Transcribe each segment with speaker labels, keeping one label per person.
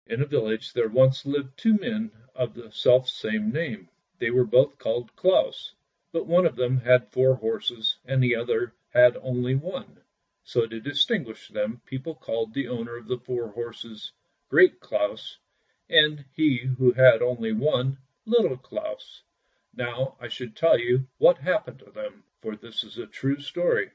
Speaker 1: In a village there once lived two men of the self-same name. They were both called Claus, but one of them had four horses and the other had only one. So to distinguish them, people called the owner of the four horses Great Claus, and he who had only one Little Claus. Now I should tell you what happened to them, for this is a true story.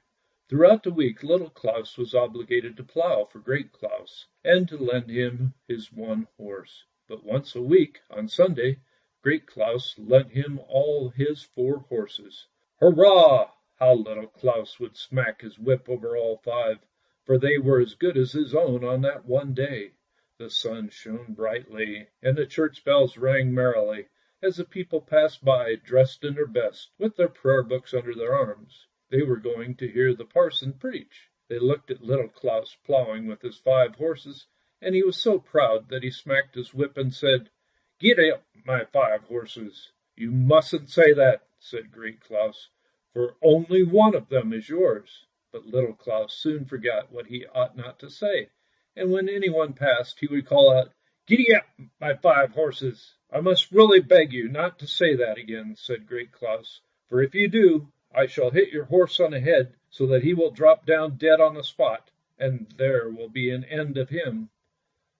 Speaker 1: Throughout the week Little Claus was obligated to plow for Great Claus, and to lend him his one horse. But once a week, on Sunday, Great Claus lent him all his four horses. Hurrah! How Little Claus would smack his whip over all five, for they were as good as his own on that one day. The sun shone brightly, and the church bells rang merrily, as the people passed by dressed in their best, with their prayer books under their arms. They were going to hear the parson preach. They looked at Little Claus plowing with his five horses, and he was so proud that he smacked his whip and said, "Giddy up, my five horses." "You mustn't say that," said Great Claus, "for only one of them is yours." But Little Claus soon forgot what he ought not to say, and when anyone passed he would call out, "Giddy up, my five horses." "I must really beg you not to say that again," said Great Claus, "for if you do, I shall hit your horse on the head so that he will drop down dead on the spot, and there will be an end of him."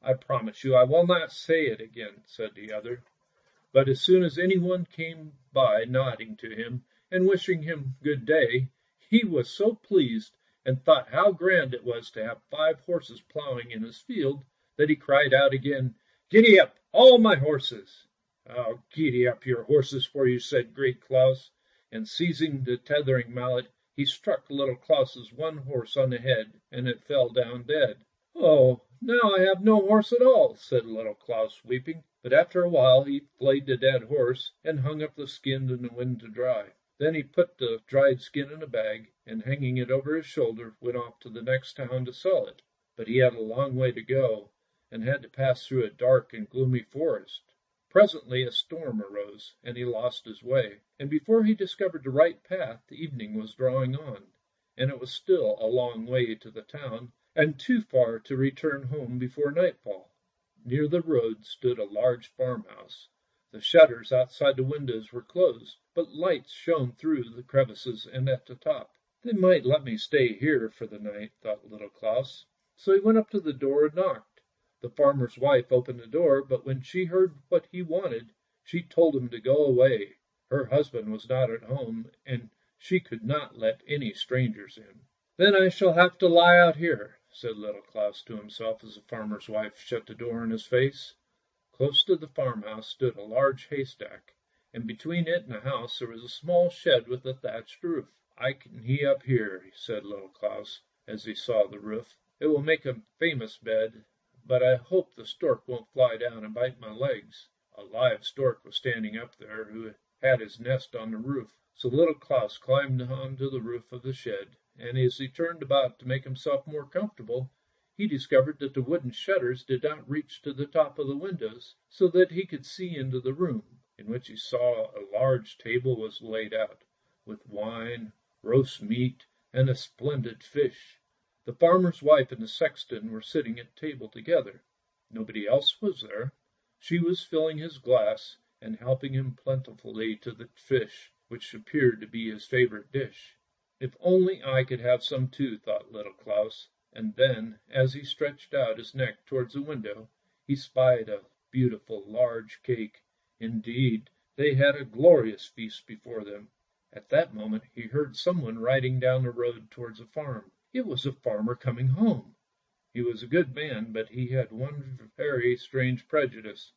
Speaker 1: "I promise you I will not say it again," said the other. But as soon as any one came by nodding to him and wishing him good day, he was so pleased and thought how grand it was to have five horses plowing in his field that he cried out again, "Giddy up, all my horses." "I'll giddy up your horses for you," said Great Claus, and seizing the tethering mallet, he struck Little Claus's one horse on the head, and it fell down dead. "Oh, now I have no horse at all," said Little Claus, weeping. But after a while he flayed the dead horse and hung up the skin in the wind to dry. Then he put the dried skin in a bag, and hanging it over his shoulder, went off to the next town to sell it. But he had a long way to go, and had to pass through a dark and gloomy forest. Presently a storm arose, and he lost his way, and before he discovered the right path evening was drawing on, and it was still a long way to the town, and too far to return home before nightfall. Near the road stood a large farmhouse. The shutters outside the windows were closed, but lights shone through the crevices and at the top. "They might let me stay here for the night," thought Little Claus. So he went up to the door and knocked. The farmer's wife opened the door, but when she heard what he wanted, she told him to go away. Her husband was not at home, and she could not let any strangers in. "Then I shall have to lie out here," said Little Claus to himself as the farmer's wife shut the door in his face. Close to the farmhouse stood a large haystack, and between it and the house there was a small shed with a thatched roof. "I can he up here," said Little Claus, as he saw the roof. "It will make a famous bed, but I hope the stork won't fly down and bite my legs." A live stork was standing up there, who had his nest on the roof. So Little Claus climbed on to the roof of the shed, and as he turned about to make himself more comfortable, he discovered that the wooden shutters did not reach to the top of the windows, so that he could see into the room, in which he saw a large table was laid out, with wine, roast meat, and a splendid fish. The farmer's wife and the sexton were sitting at table together. Nobody else was there. She was filling his glass and helping him plentifully to the fish, which appeared to be his favorite dish. "If only I could have some too," thought Little Claus, and then, as he stretched out his neck towards the window, he spied a beautiful large cake. Indeed, they had a glorious feast before them. At that moment he heard someone riding down the road towards the farm. It was a farmer coming home. He was a good man, but he had one very strange prejudice.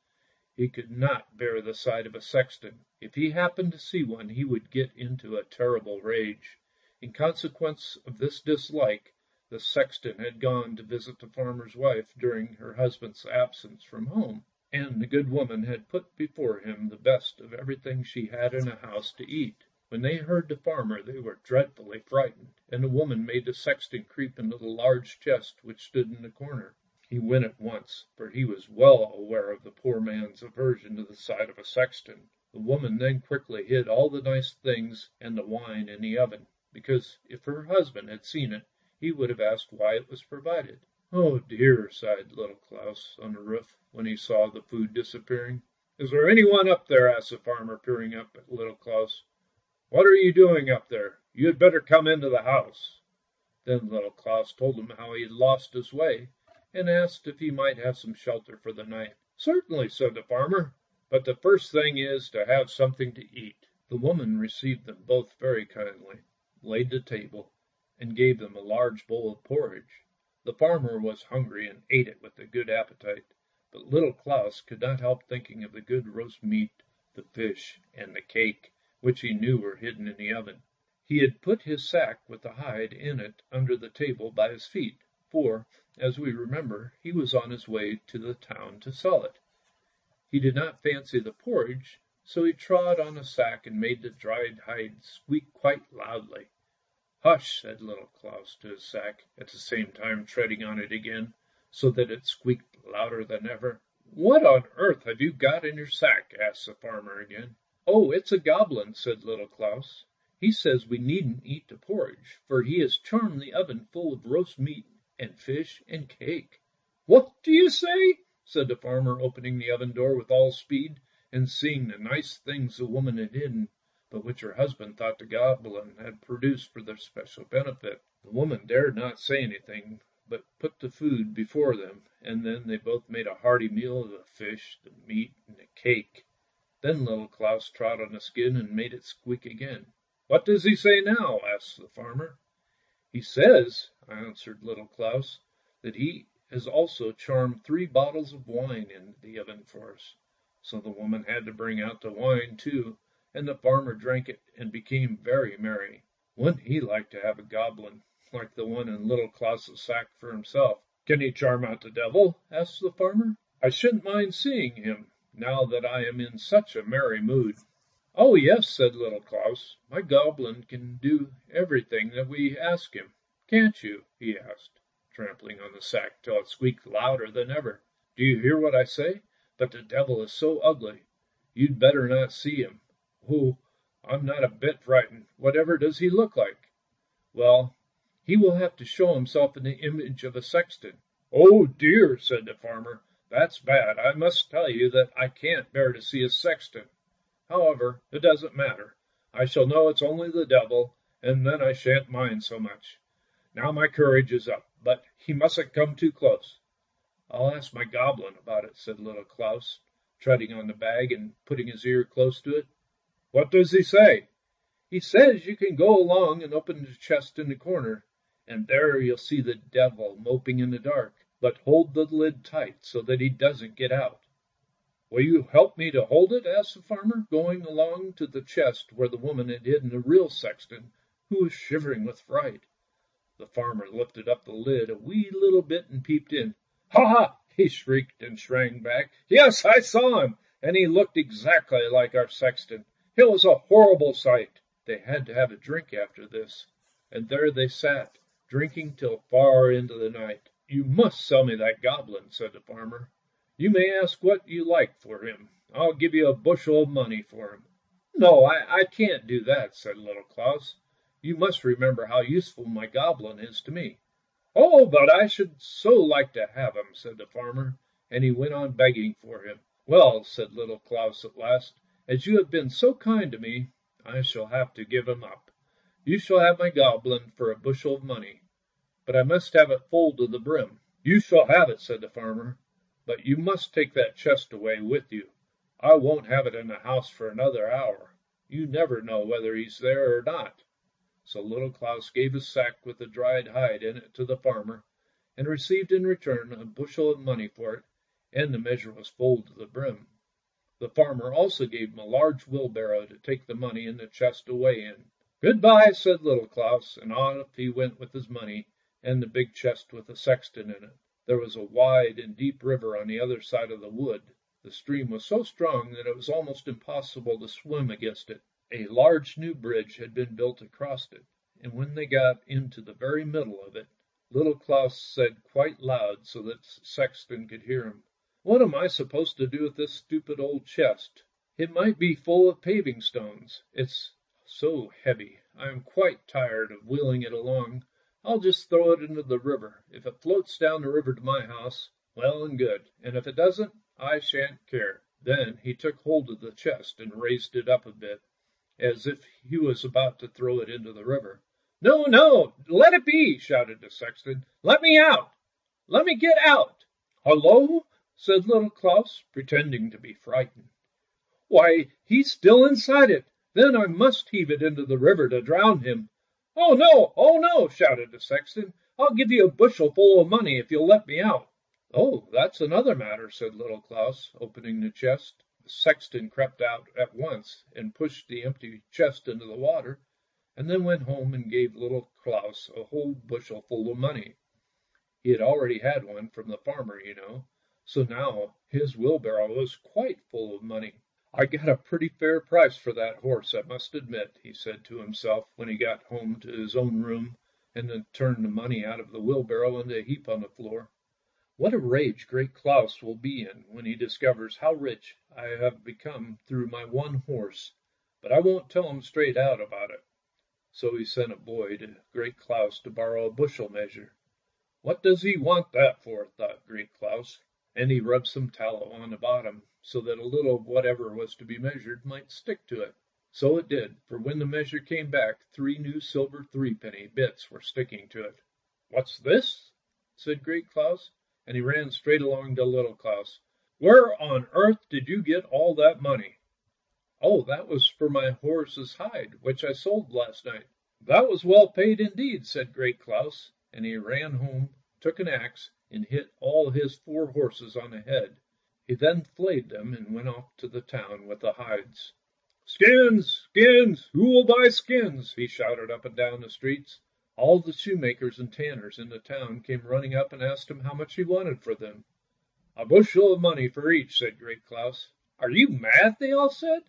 Speaker 1: He could not bear the sight of a sexton. If he happened to see one, he would get into a terrible rage. In consequence of this dislike, the sexton had gone to visit the farmer's wife during her husband's absence from home, and the good woman had put before him the best of everything she had in the house to eat. When they heard the farmer, they were dreadfully frightened, and the woman made the sexton creep into the large chest which stood in the corner. He went at once, for he was well aware of the poor man's aversion to the sight of a sexton. The woman then quickly hid all the nice things and the wine in the oven, because if her husband had seen it, he would have asked why it was provided. "Oh dear!" sighed Little Claus on the roof when he saw the food disappearing. "Is there any one up there?" asked the farmer, peering up at Little Claus. "What are you doing up there? You had better come into the house." Then Little Claus told him how he had lost his way, and asked if he might have some shelter for the night. "Certainly," said the farmer, "but the first thing is to have something to eat." The woman received them both very kindly, laid the table, and gave them a large bowl of porridge. The farmer was hungry and ate it with a good appetite, but Little Claus could not help thinking of the good roast meat, the fish, and the cake, which he knew were hidden in the oven. He had put his sack with the hide in it under the table by his feet, for, as we remember, he was on his way to the town to sell it. He did not fancy the porridge, so he trod on the sack and made the dried hide squeak quite loudly. "Hush!" said Little Claus to his sack, at the same time treading on it again, so that it squeaked louder than ever. "What on earth have you got in your sack?" asked the farmer again. "Oh, it's a goblin," said Little Claus. "He says we needn't eat the porridge, for he has charmed the oven full of roast meat and fish and cake." "What do you say?" said the farmer, opening the oven door with all speed, and seeing the nice things the woman had hidden, but which her husband thought the goblin had produced for their special benefit. The woman dared not say anything, but put the food before them, and then they both made a hearty meal of the fish, the meat, and the cake. Then Little Claus trod on the skin and made it squeak again. "What does he say now?" asked the farmer. "He says," answered Little Claus, "that he has also charmed 3 bottles of wine into the oven for us." So the woman had to bring out the wine too, and the farmer drank it and became very merry. Wouldn't he like to have a goblin like the one in Little Claus's sack for himself? "Can he charm out the devil?" asked the farmer. "I shouldn't mind seeing him, now that I am in such a merry mood." "Oh, yes," said Little Claus. "My goblin can do everything that we ask him. Can't you?" he asked, trampling on the sack till it squeaked louder than ever. "Do you hear what I say? But the devil is so ugly, you'd better not see him." "Oh, I'm not a bit frightened. Whatever does he look like?" "Well, he will have to show himself in the image of a sexton." "Oh, dear!" said the farmer. "That's bad. I must tell you that I can't bear to see a sexton. However, it doesn't matter. I shall know it's only the devil, and then I shan't mind so much. Now my courage is up, but he mustn't come too close." "I'll ask my goblin about it," said Little Claus, treading on the bag and putting his ear close to it. "What does he say?" "He says you can go along and open the chest in the corner, and there you'll see the devil moping in the dark, but hold the lid tight so that he doesn't get out." "Will you help me to hold it?" asked the farmer, going along to the chest where the woman had hidden the real sexton, who was shivering with fright. The farmer lifted up the lid a wee little bit and peeped in. "Ha, ha!" he shrieked and shrank back. "Yes, I saw him, and he looked exactly like our sexton. It was a horrible sight." They had to have a drink after this, and there they sat, drinking till far into the night. "You must sell me that goblin," said the farmer. "You may ask what you like for him. I'll give you a bushel of money for him." "No, I can't do that," said Little Claus. "You must remember how useful my goblin is to me." "Oh, but I should so like to have him," said the farmer, and he went on begging for him. "Well," said Little Claus at last, "as you have been so kind to me, I shall have to give him up. You shall have my goblin for a bushel of money, but I must have it full to the brim." "You shall have it," said the farmer, "but you must take that chest away with you. I won't have it in the house for another hour. You never know whether he's there or not." So Little Claus gave his sack with the dried hide in it to the farmer, and received in return a bushel of money for it, and the measure was full to the brim. The farmer also gave him a large wheelbarrow to take the money and the chest away in. "Good bye," said Little Claus, and off he went with his money and the big chest with the sexton in it. There was a wide and deep river on the other side of the wood. The stream was so strong that it was almost impossible to swim against it. A large new bridge had been built across it, and when they got into the very middle of it, Little Claus said quite loud so that the sexton could hear him, "What am I supposed to do with this stupid old chest? It might be full of paving stones. It's so heavy. I am quite tired of wheeling it along, I'll just throw it into the river. If it floats down the river to my house, well and good, and if it doesn't, I shan't care." Then he took hold of the chest and raised it up a bit, as if he was about to throw it into the river. "No, no, let it be!" shouted the sexton. "Let me out! Let me get out!" "Hullo!" said Little Claus, pretending to be frightened. "Why, he's still inside it! Then I must heave it into the river to drown him." "Oh, no! Oh, no!" shouted the sexton. "I'll give you a bushel full of money if you'll let me out." "Oh, that's another matter," said Little Claus, opening the chest. The sexton crept out at once and pushed the empty chest into the water, and then went home and gave Little Claus a whole bushel full of money. He had already had one from the farmer, you know, so now his wheelbarrow was quite full of money. "I got a pretty fair price for that horse, I must admit," he said to himself when he got home to his own room and then turned the money out of the wheelbarrow into a heap on the floor. "What a rage Great Claus will be in when he discovers how rich I have become through my one horse, but I won't tell him straight out about it." So he sent a boy to Great Claus to borrow a bushel measure. "What does he want that for?" thought Great Claus, and he rubbed some tallow on the bottom, so that a little of whatever was to be measured might stick to it. So it did, for when the measure came back, 3 new silver threepenny bits were sticking to it. "What's this?" said Great Claus, and he ran straight along to Little Claus. "Where on earth did you get all that money?" "Oh, that was for my horse's hide, which I sold last night." "That was well paid indeed," said Great Claus, and he ran home, took an axe, and hit all his 4 horses on the head. He then flayed them and went off to the town with the hides. "Skins! Skins! Who will buy skins?" he shouted up and down the streets. All the shoemakers and tanners in the town came running up and asked him how much he wanted for them. "A bushel of money for each," said Great Claus. "Are you mad?" they all said.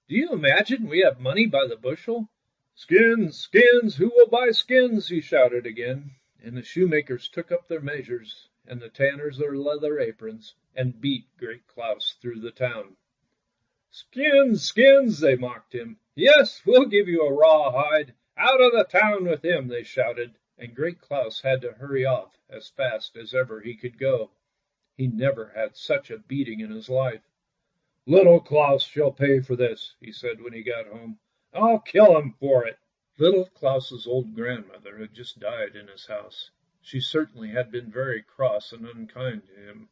Speaker 1: "Do you imagine we have money by the bushel?" "Skins! Skins! Who will buy skins?" he shouted again, and the shoemakers took up their measures and the tanners their leather aprons, and beat Great Claus through the town. "Skins! Skins!" they mocked him. "Yes, we'll give you a raw hide. Out of the town with him!" they shouted, and Great Claus had to hurry off as fast as ever he could go. He never had such a beating in his life. "Little Claus shall pay for this," he said when he got home. "I'll kill him for it." Little Claus's old grandmother had just died in his house. She certainly had been very cross and unkind to him,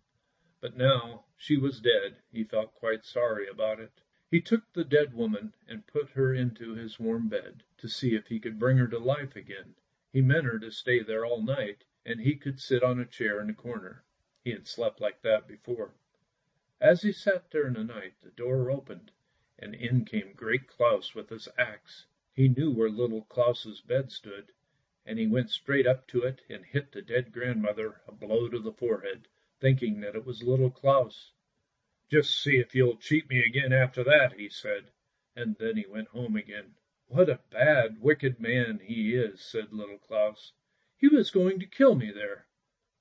Speaker 1: but now she was dead he felt quite sorry about it. He took the dead woman and put her into his warm bed, to see if he could bring her to life again. He meant her to stay there all night, and he could sit on a chair in the corner. He had slept like that before. As he sat there in the night, the door opened, and in came Great Claus with his axe. He knew where Little Claus's bed stood, and he went straight up to it and hit the dead grandmother a blow to the forehead, thinking that it was Little Claus. "Just see if you'll cheat me again after that," he said, and then he went home again. "What a bad, wicked man he is," said Little Claus. "He was going to kill me there.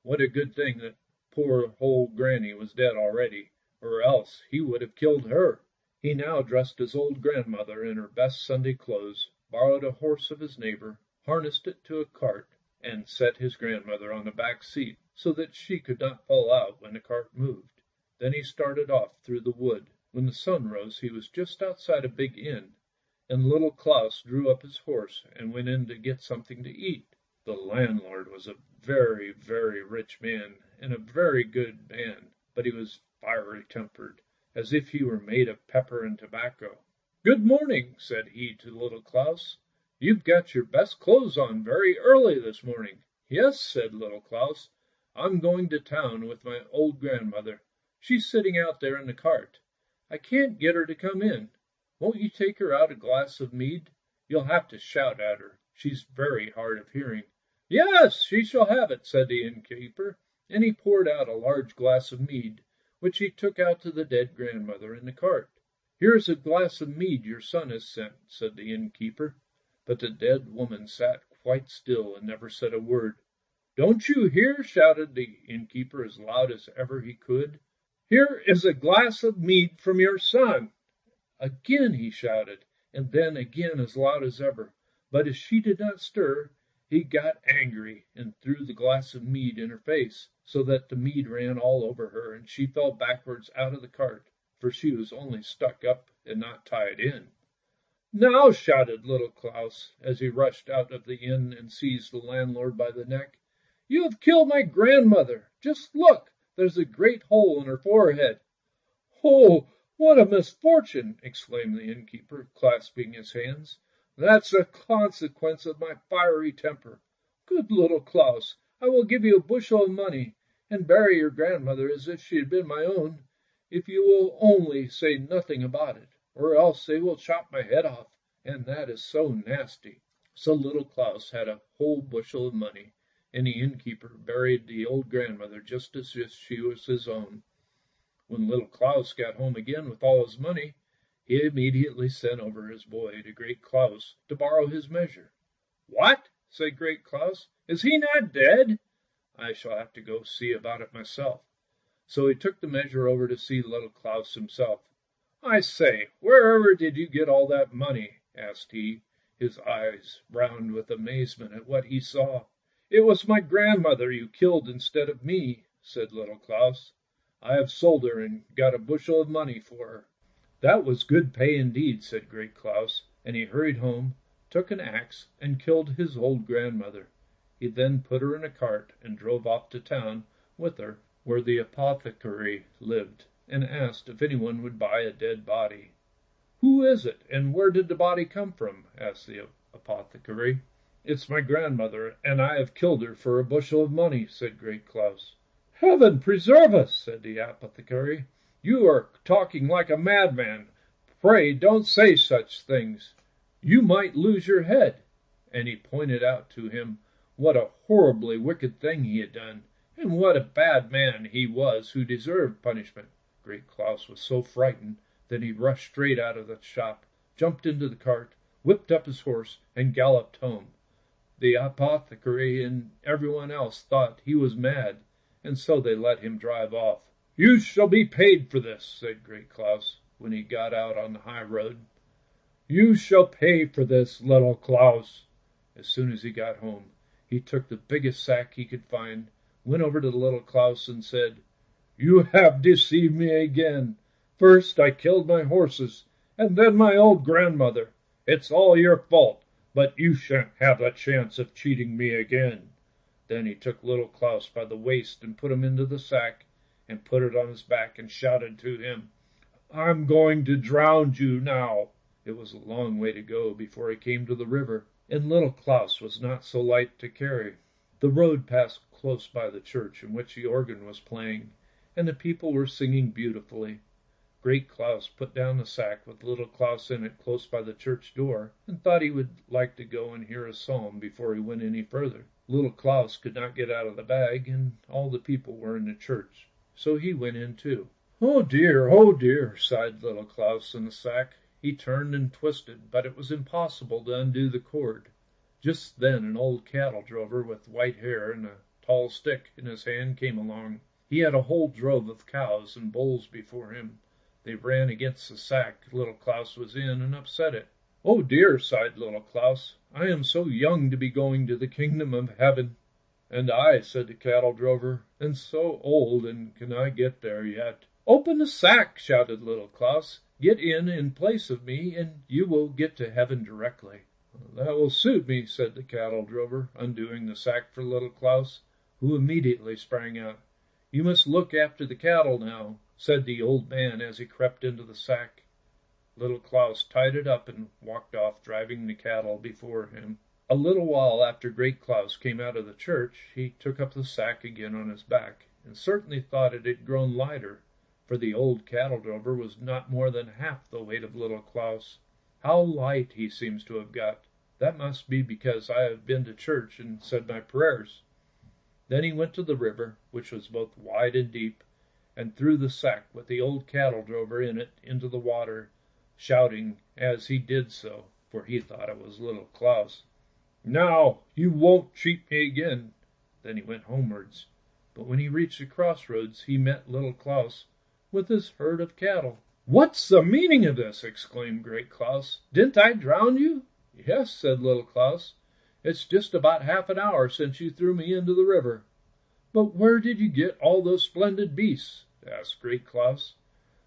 Speaker 1: What a good thing that poor old Granny was dead already, or else he would have killed her." He now dressed his old grandmother in her best Sunday clothes, borrowed a horse of his neighbor, harnessed it to a cart, and set his grandmother on the back seat so that she could not fall out when the cart moved. Then he started off through the wood. When the sun rose he was just outside a big inn, and Little Claus drew up his horse and went in to get something to eat. The landlord was a very, very rich man and a very good man, but he was fiery-tempered, as if he were made of pepper and tobacco. "Good morning," said he to Little Claus. "You've got your best clothes on very early this morning." "Yes," said Little Claus. "I'm going to town with my old grandmother. She's sitting out there in the cart. I can't get her to come in. Won't you take her out a glass of mead? You'll have to shout at her. She's very hard of hearing." "Yes, she shall have it," said the innkeeper, and he poured out a large glass of mead, which he took out to the dead grandmother in the cart. "Here is a glass of mead your son has sent," said the innkeeper, but the dead woman sat quite still and never said a word. "Don't you hear?" shouted the innkeeper as loud as ever he could. "Here is a glass of mead from your son." Again he shouted, and then again as loud as ever, but as she did not stir, He got angry and threw the glass of mead in her face, so that the mead ran all over her, and she fell backwards out of the cart, for she was only stuck up and not tied in. "Now," shouted Little Claus, as he rushed out of the inn and seized the landlord by the neck, "you have killed my grandmother. Just look, there's a great hole in her forehead." "Oh, what a misfortune!" exclaimed the innkeeper, clasping his hands. "That's the consequence of my fiery temper. Good Little Claus, I will give you a bushel of money, and bury your grandmother as if she had been my own, if you will only say nothing about it, or else they will chop my head off, and that is so nasty." So Little Claus had a whole bushel of money, and the innkeeper buried the old grandmother just as if she was his own. When Little Claus got home again with all his money, he immediately sent over his boy to Great Claus to borrow his measure. "What?" said Great Claus. "Is he not dead? I shall have to go see about it myself." So he took the measure over to see Little Claus himself. "I say, wherever did you get all that money?" asked he, his eyes round with amazement at what he saw. "It was my grandmother you killed instead of me," said Little Claus. "I have sold her and got a bushel of money for her." "That was good pay indeed," said Great Claus, and he hurried home, took an axe, and killed his old grandmother. He then put her in a cart and drove off to town with her, where the apothecary lived, and asked if anyone would buy a dead body. "Who is it, and where did the body come from?" asked the apothecary. "It's my grandmother, and I have killed her for a bushel of money," said Great Claus. "Heaven preserve us!" said the apothecary. "You are talking like a madman. Pray don't say such things. You might lose your head." And he pointed out to him what a horribly wicked thing he had done, and what a bad man he was who deserved punishment. Great Claus was so frightened that he rushed straight out of the shop, jumped into the cart, whipped up his horse, and galloped home. The apothecary and everyone else thought he was mad, and so they let him drive off. "You shall be paid for this," said Great Claus, when he got out on the high road. "You shall pay for this, Little Claus." As soon as he got home, he took the biggest sack he could find, went over to Little Claus and said, "You have deceived me again. First I killed my horses, and then my old grandmother. It's all your fault, but you shan't have the chance of cheating me again." Then he took Little Claus by the waist and put him into the sack, and put it on his back and shouted to him, "I'm going to drown you now." It was a long way to go before he came to the river, and Little Claus was not so light to carry. The road passed close by the church in which the organ was playing, and the people were singing beautifully. Great Claus put down the sack with Little Claus in it close by the church door, and thought he would like to go and hear a psalm before he went any further. Little Claus could not get out of the bag, and all the people were in the church, so he went in too. "Oh dear," sighed Little Claus in the sack. He turned and twisted, but it was impossible to undo the cord. Just then an old cattle drover with white hair and a tall stick in his hand came along. He had a whole drove of cows and bulls before him. They ran against the sack Little Claus was in and upset it. "Oh dear," sighed Little Claus, "I am so young to be going to the kingdom of heaven." "And I," said the cattle drover, "am so old, and can I get there yet?" "Open the sack," shouted Little Claus. "Get in place of me, and you will get to heaven directly." "That will suit me," said the cattle drover, undoing the sack for Little Claus, who immediately sprang out. "You must look after the cattle now," said the old man as he crept into the sack. Little Claus tied it up and walked off, driving the cattle before him. A little while after Great Claus came out of the church, he took up the sack again on his back, and certainly thought it had grown lighter, for the old cattle drover was not more than half the weight of Little Claus. "How light he seems to have got! That must be because I have been to church and said my prayers." Then he went to the river, which was both wide and deep, and threw the sack with the old cattle drover in it into the water, shouting as he did so, for he thought it was Little Claus, "Now you won't cheat me again." Then he went homewards, but when he reached the crossroads he met Little Claus with his herd of cattle. "What's the meaning of this?" exclaimed Great Claus. "Didn't I drown you?" "Yes," said Little Claus, It's just about half an hour since you threw me into the river." "But where did you get all those splendid beasts?" asked Great Claus.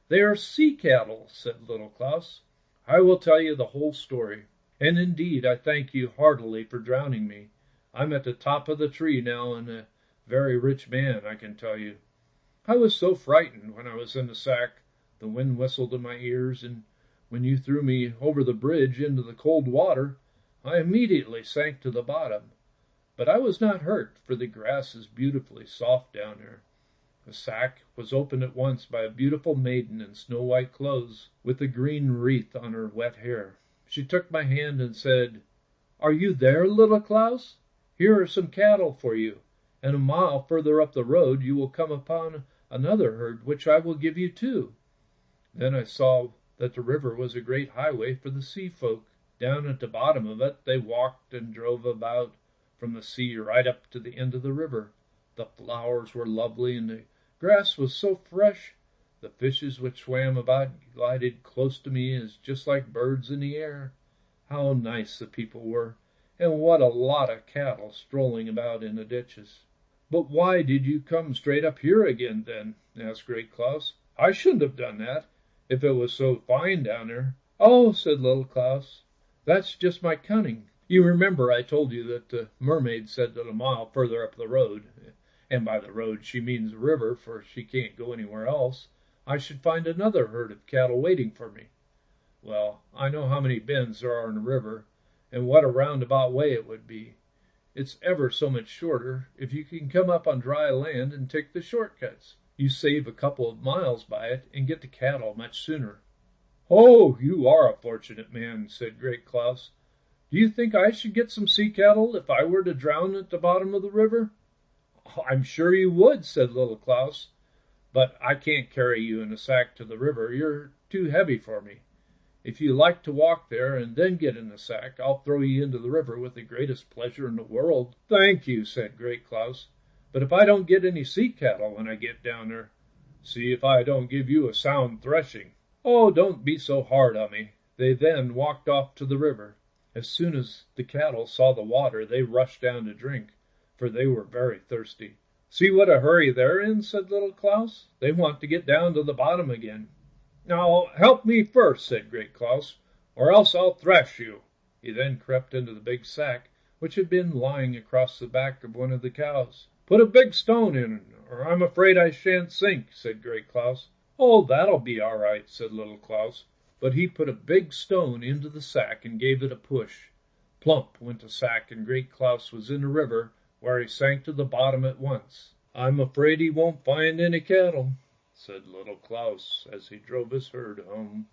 Speaker 1: "They are sea cattle," said Little Claus. "I will tell you the whole story. And indeed I thank you heartily for drowning me. I'm at the top of the tree now and a very rich man, I can tell you. I was so frightened when I was in the sack. The wind whistled in my ears, and when you threw me over the bridge into the cold water, I immediately sank to the bottom. But I was not hurt, for the grass is beautifully soft down there." The sack was opened at once by a beautiful maiden in snow-white clothes, with a green wreath on her wet hair. She took my hand and said, "Are you there, Little Claus? Here are some cattle for you, and a mile further up the road you will come upon another herd which I will give you too." Then I saw that the river was a great highway for the sea folk. Down at the bottom of it they walked and drove about from the sea right up to the end of the river. The flowers were lovely and the grass was so fresh. The fishes which swam about glided close to me as just like birds in the air. How nice the people were, and what a lot of cattle strolling about in the ditches. "But why did you come straight up here again, then?" asked Great Claus. "I shouldn't have done that, if it was so fine down there." "Oh," said Little Claus, "that's just my cunning. You remember I told you that the mermaid said that a mile further up the road, and by the road she means the river, for she can't go anywhere else, I should find another herd of cattle waiting for me. Well, I know how many bends there are in the river, and what a roundabout way it would be. It's ever so much shorter if you can come up on dry land and take the short cuts. You save a couple of miles by it and get the cattle much sooner." "Oh, you are a fortunate man," said Great Claus. "Do you think I should get some sea cattle if I were to drown at the bottom of the river?" "I'm sure you would," said Little Claus, "but I can't carry you in a sack to the river. You're too heavy for me. If you like to walk there and then get in the sack, I'll throw you into the river with the greatest pleasure in the world." "Thank you," said Great Claus, "but if I don't get any sea cattle when I get down there, see if I don't give you a sound threshing." "Oh, don't be so hard on me." They then walked off to the river. As soon as the cattle saw the water, they rushed down to drink, for they were very thirsty. "See what a hurry they're in," said Little Claus. "They want to get down to the bottom again." "Now help me first," said Great Claus, "or else I'll thrash you." He then crept into the big sack which had been lying across the back of one of the cows. "Put a big stone in, or I'm afraid I shan't sink," said Great Claus. "Oh, that'll be all right," said Little Claus. But he put a big stone into the sack and gave it a push. Plump went the sack, and Great Claus was in the river, where he sank to the bottom at once. "I'm afraid he won't find any cattle," said Little Claus as he drove his herd home.